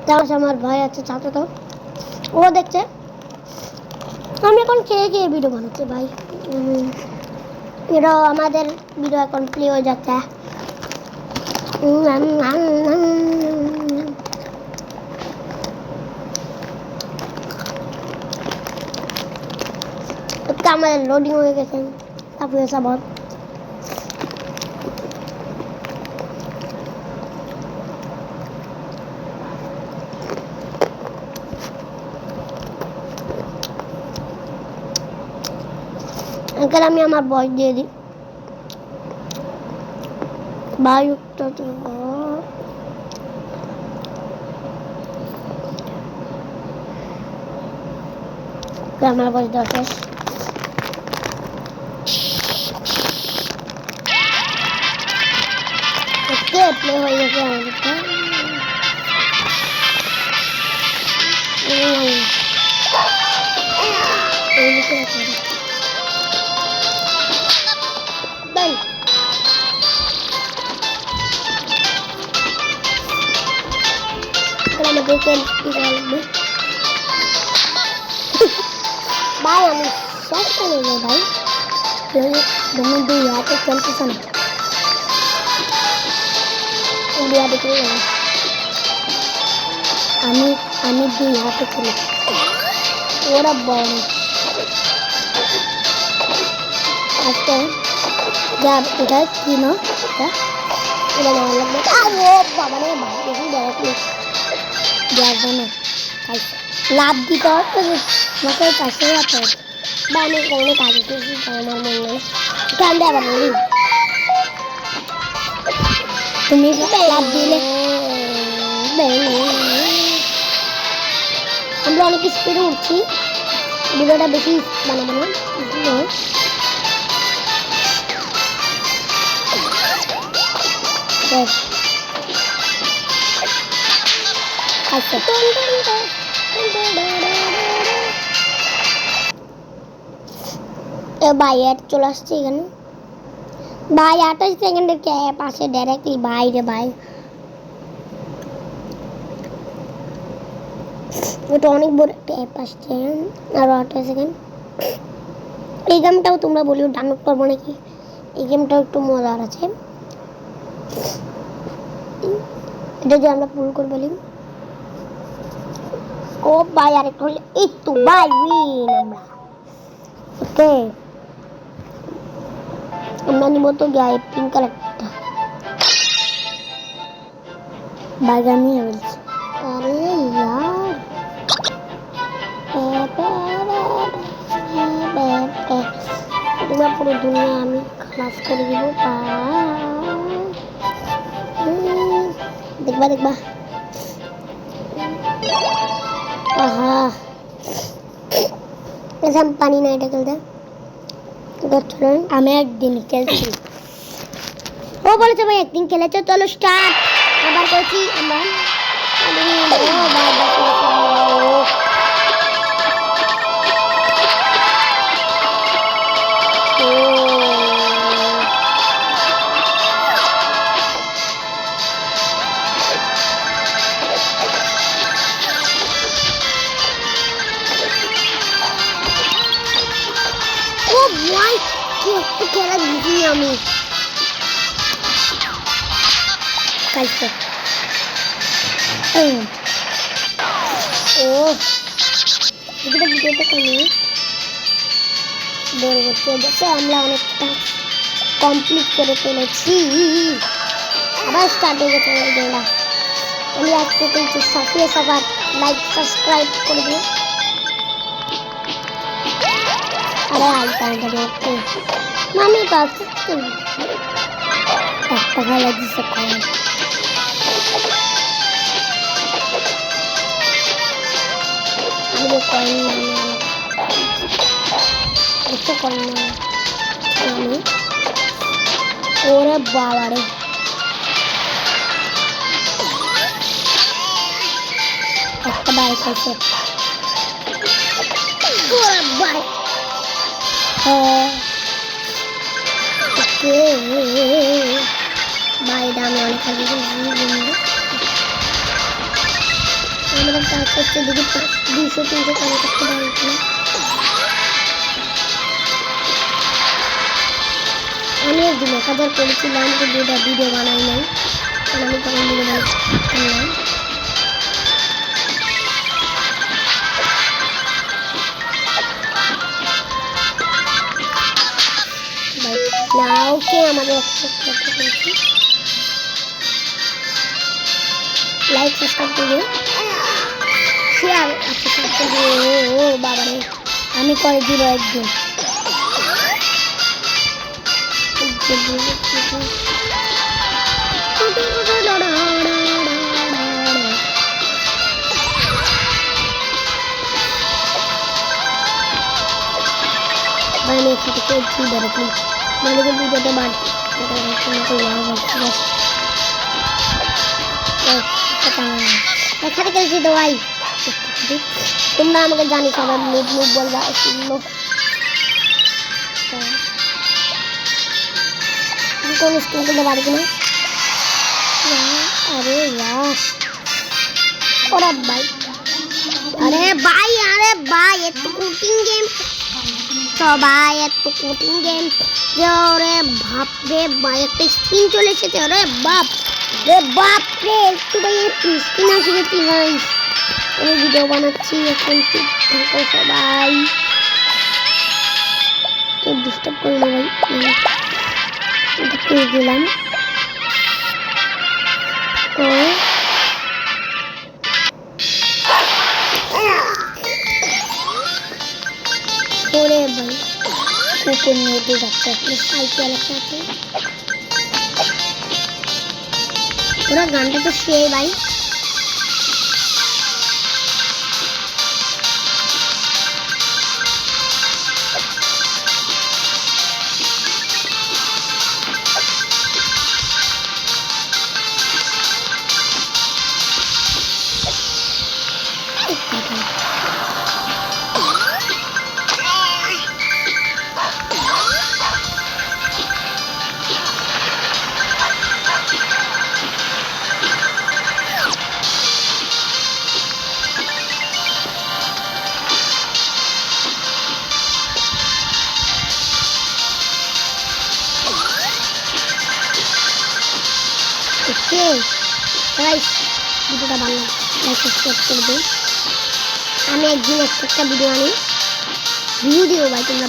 তার আমার ভাই আছে চাচা তো ও দেখছে আমি এখন খেয়ে খেয়ে ভিডিও বানাচ্ছি ভাই এটাও আমাদের ভিডিও এখন প্লে হয়ে যাচ্ছে আমাদের লোডিং হয়ে গেছে তারপরে সব अंकल আমি আমার বয়স দিয়ে দিই বায়ুটা তো আমার বয়স 10 ওকে প্লে হয়ে গেছে আমাদেরটা भाई हम शेष करेंगे भाई दोनों दो यहाँ पे चलते सन इंडिया दिख रही है हमें दो यहाँ पे चले और अब बॉल अच्छा जब इधर की ना इधर लग गया वो बाबा ने बाहर देखी डायरेक्टली ज्यादा ना लाभ दी तो मकर पैसे आता है बाने करने का भी किसी काम में नहीं क्या अंदर बनेगी तुम्हें लाभ दिले हम लोगों की स्पीड उठी वीडियोটা বেশি বানাবো না আচ্ছা भाई यार चला আসছে এখানে भाई 28 সেকেন্ডের ক্যাপ আসে ডাইরেক্টলি ভাই রে ভাই এটা অনেক বড় ক্যাপ আসছে আর 28 সেকেন্ড এই গেমটাও তোমরা বলিও ডাউনলোড করব নাকি এই গেমটাও একটু মজার আছে এটা যে আমরা পুরো করে বলি ও ভাই আর একটু এই তো ভাই উইন আমরা ওকে আমরা নিব তো গায়ে পিঙ্ক কালারটা বাগানি বলছি আরে यार তোমরা পুরো দুনিয়া আমি খালাস করে দিব দেখবা দেখবা আহা ऐसा पानी नहीं ढकलता আমি একদিন খেলছি ও বলেছে ভাই একদিন খেলেছে চলো স্টার্ট আবার করছি আমরা খেলা দিদি আমি কালকে ও ভিডিওটা করি বড় করতে যাচ্ছে আমরা অনেকটা কমপ্লিট করে ফেলেছি আবার স্টার্ট হয়ে গেছে ভিডিওটা আমি আজকে কিন্তু সাথে সবার লাইক সাবস্ক্রাইব করে দিন আরে আইটা দেখতে मामी पास पकड़ा लगी सकता है मुझे कॉइन इसको कॉइन मामी और बाबा रे अच्छा बाय कैसे और बाय भाई दाम वाले खाली করতে দেখি 200-300 টাকা করতে পারি কিনা। আমি একদিন 1000 করেছিলাম কিন্তু এটা ভিডিও বানাই নাই, কারণ আমি তখন ভিডিও বানাই। না ওকে আমাদের লাইক সাবস্ক্রাইব করে শেয়ার ও বাবা রে আমি করে দিব একদম। ভাই আমি একসাথে করছি দেখুন মানে ভিডিওটা বাড়ছে একসাথে খেলছি তো ভাই। তোমরা আমাকে জানি সবাই মুখ মুখ বলবা শুনলো কোন স্কুল করতে পারি কিনা। আরে ওরা ভাই আরে ভাই এত কুকিং গেম সবাই এত কুকিং গেম যে ওরে বাপ রে ভাই একটা স্ক্রিন চলে এসেছে। ওরে বাপ রে একটু ভাই স্ক্রিন আসবে ভাই। আমি ভিডিও বানাচ্ছি এখন ঠিক থাকো সবাই, কেউ ডিস্টার্ব করলো ভাই। এটা করে দিলাম তো ওরে ভাই কুকুর নিয়ে দিয়ে যাচ্ছে সাইকেল একটা আছে। ওরা গানটা তো সেই ভাই ভিডিওটা ভালো লাইক সাবস্ক্রাইব করে দিন। আমি একদিন একটা ভিডিও আনি ভিউ দিও ভাই তোমরা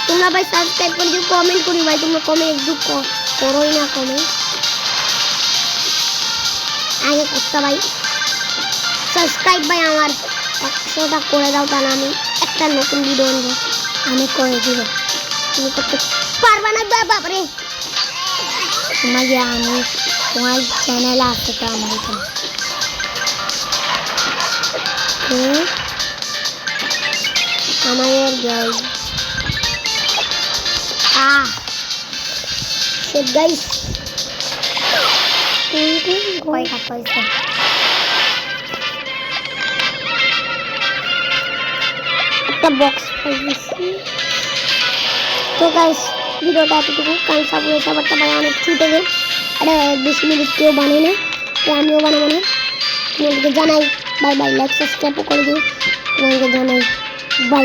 তোমরা ভাই সাবস্ক্রাইব করে দিও কমেন্ট করি ভাই তোমরা কমেন্ট একটু করোই না কমেন্ট আগে করতে ভাই সাবস্ক্রাইব ভাই আমার 100টা করে দাও তাহলে আমি একটা নতুন ভিডিও আনবো আমি করে দিব। তুমি করতে পারবা না বাবারে তোমাকে আমি তোমার চ্যানেল আসতে তো আমার আমাদের গাইস একটা বক্স পাইছি তো গাইস ভিডিওটা এতটুকু কারণ সবারটা ভাই অনেক ছুটে গেল। এটা 20 মিনিট কেউ বানাই না তো আমিও বানাবো না। তোমাদেরকে জানাই বাই লাইক সাবস্ক্রাইব করে দিও। তোমাদেরকে জানাই বাই।